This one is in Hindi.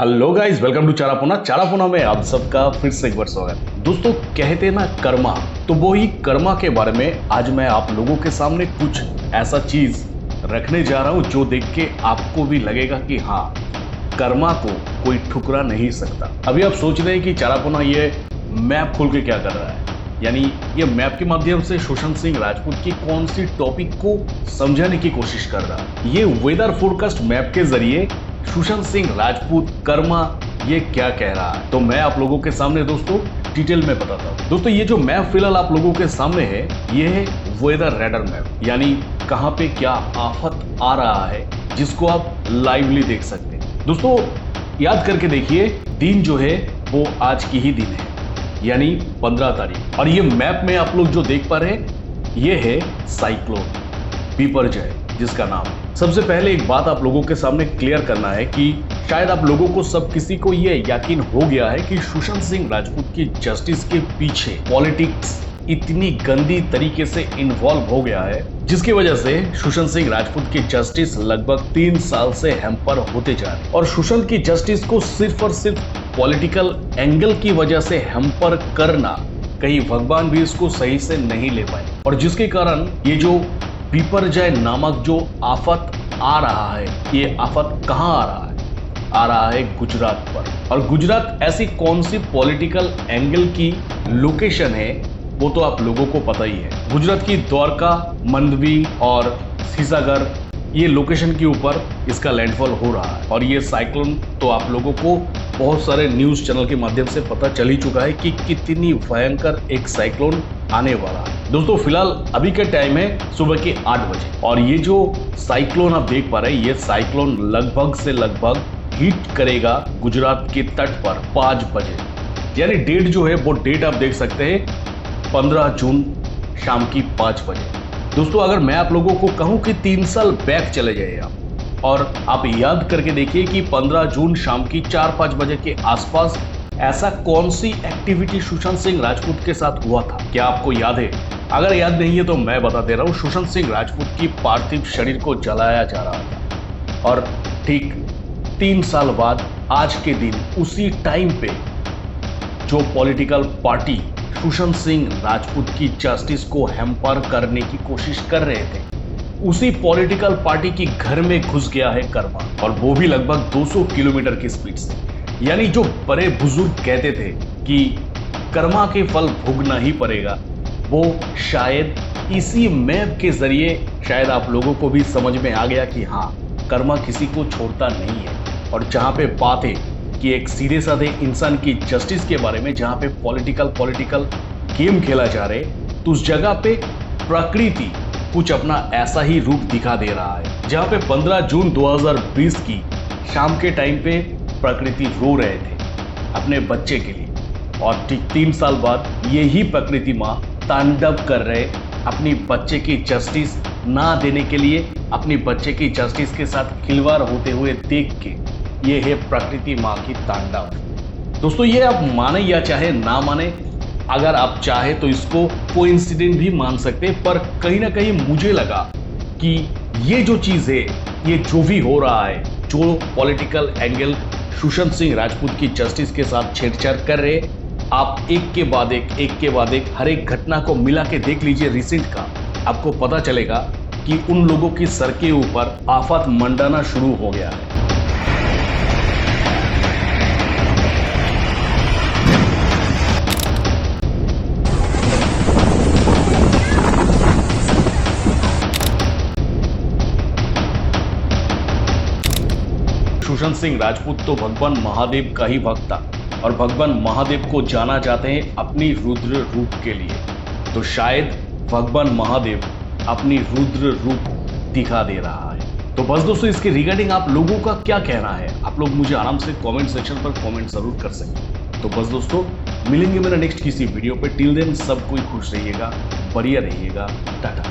Hello guys, welcome to Charapona. Charapona में आप सबका फिर से एक बार स्वागत है। दोस्तों, कहते हैं ना कर्मा, तो वो ही कर्मा के बारे में आज मैं आप लोगों के सामने कुछ ऐसा चीज रखने जा रहा हूं जो देख के आपको भी लगेगा कि हाँ, कर्मा को कोई ठुकरा नहीं सकता। अभी आप सोच रहे हैं कि चारापोना ये मैप खोल के क्या कर रहा है, यानी ये मैप के माध्यम से सुशांत सिंह राजपूत की कौन सी टॉपिक को समझाने की कोशिश कर रहा है। ये वेदर फोरकास्ट मैप के जरिए सुशांत सिंह राजपूत कर्मा ये क्या कह रहा है, तो मैं आप लोगों के सामने दोस्तों डिटेल में बताता हूँ। दोस्तों, ये जो मैप फिलहाल आप लोगों के सामने है, ये है वेदर रैडर मैप, यानी कहाँ पे क्या आफत आ रहा है जिसको आप लाइवली देख सकते हैं। दोस्तों, याद करके देखिए, दिन जो है वो आज की ही दिन है, यानी 15 तारीख। और ये मैप में आप लोग जो देख पा रहे हैं, ये है साइक्लोन बिपरजॉय जिसका नाम है। सबसे पहले एक बात आप लोगों के सामने क्लियर करना है कि शायद आप लोगों को सब किसी को ये यकीन हो गया है कि सुशांत सिंह राजपूत की जस्टिस के पीछे पॉलिटिक्स इतनी गंदी तरीके से इन्वॉल्व हो गया है, जिसकी वजह से सुशांत सिंह राजपूत की जस्टिस लगभग 3 साल से हैम्पर होते जा रही है। और सुशांत की जस्टिस को सिर्फ और सिर्फ पॉलिटिकल एंगल की वजह से हैम्पर करना, कहीं भगवान भी इसको सही से नहीं ले पाए, और जिसके कारण ये जो बिपरजॉय नामक जो आफत आ रहा है, ये आफत कहाँ आ रहा है? आ रहा है गुजरात पर। और गुजरात ऐसी कौन सी पॉलिटिकल एंगल की लोकेशन है वो तो आप लोगों को पता ही है। गुजरात की द्वारका, मंडवी और सीसागर, ये लोकेशन के ऊपर इसका लैंडफॉल हो रहा है। और ये साइक्लोन तो आप लोगों को बहुत सारे न्यूज चैनल के माध्यम से पता चल ही चुका है कि कितनी भयंकर एक साइक्लोन आने वाला है। दोस्तों, फिलहाल अभी का टाइम है सुबह के 8 बजे, और ये जो साइक्लोन आप देख पा रहे हैं, ये साइक्लोन लगभग से लगभग हिट करेगा गुजरात के तट पर 5 बजे, यानी डेट जो है वो डेट आप देख सकते हैं 15 जून शाम की 5 बजे। दोस्तों, अगर मैं आप लोगों को कहूं कि 3 साल बैक चले जाइए आप, और आप याद करके देखिए कि 15 जून शाम की 4-5 बजे के आसपास ऐसा कौन सी एक्टिविटी सुशांत सिंह राजपूत के साथ हुआ था, क्या आपको याद है? अगर याद नहीं है तो मैं बता दे रहा हूं, सुशांत सिंह राजपूत की पार्थिव शरीर को जलाया जा रहा था, और ठीक 3 साल बाद आज के दिन उसी टाइम पे जो पॉलिटिकल पार्टी सुशांत सिंह राजपूत की जस्टिस को हैम्पर करने की कोशिश कर रहे थे, उसी पॉलिटिकल पार्टी की घर में घुस गया है कर्मा, और वो भी लगभग 200 किलोमीटर की स्पीड से। यानी जो बड़े बुजुर्ग कहते थे कि कर्मा के फल भोगना ही पड़ेगा, वो शायद इसी मैप के जरिए शायद आप लोगों को भी समझ में आ गया कि हाँ, कर्मा किसी को छोड़ता नहीं है। और जहाँ पे बात है कि एक सीधे साधे इंसान की जस्टिस के बारे में, जहाँ पे पॉलिटिकल गेम खेला जा रहे, तो उस जगह पे प्रकृति कुछ अपना ऐसा ही रूप दिखा दे रहा है, जहाँ पे 15 जून 2020 की शाम के टाइम पे प्रकृति रो रहे थे अपने बच्चे के लिए, और ठीक 3 साल बाद यही प्रकृति माँ तांडव कर रहे अपनी बच्चे की जस्टिस ना देने के लिए, अपनी बच्चे की जस्टिस के साथ खिलवाड़ होते हुए देख के। ये है प्रकृति माँ की तांडव। दोस्तों, ये आप माने या चाहे ना माने, अगर आप चाहे तो इसको कोइंसिडेंट भी मान सकते हैं, पर कहीं ना कहीं मुझे लगा कि ये जो चीज़ है, ये जो भी हो रहा है, जो पॉलिटिकल एंगल सुशांत सिंह राजपूत की जस्टिस के साथ छेड़छाड़ कर रहे, आप एक के बाद एक हर एक घटना को मिला के देख लीजिए रिसेंट का, आपको पता चलेगा कि उन लोगों की सर के ऊपर आफत मंडाना शुरू हो गया है। सुशांत सिंह राजपूत तो भगवान महादेव का ही भक्त था, और भगवान महादेव को जाना जाते हैं अपनी रुद्र रूप के लिए, तो शायद भगवान महादेव अपनी रुद्र रूप दिखा दे रहा है। तो बस दोस्तों, इसके रिगार्डिंग आप लोगों का क्या कहना है, आप लोग मुझे आराम से कमेंट सेक्शन पर कमेंट जरूर कर सकते हैं। तो बस दोस्तों, मिलेंगे मेरा नेक्स्ट किसी वीडियो पे। टिल देन सब कोई खुश रहिएगा, बढ़िया रहिएगा, टाटा।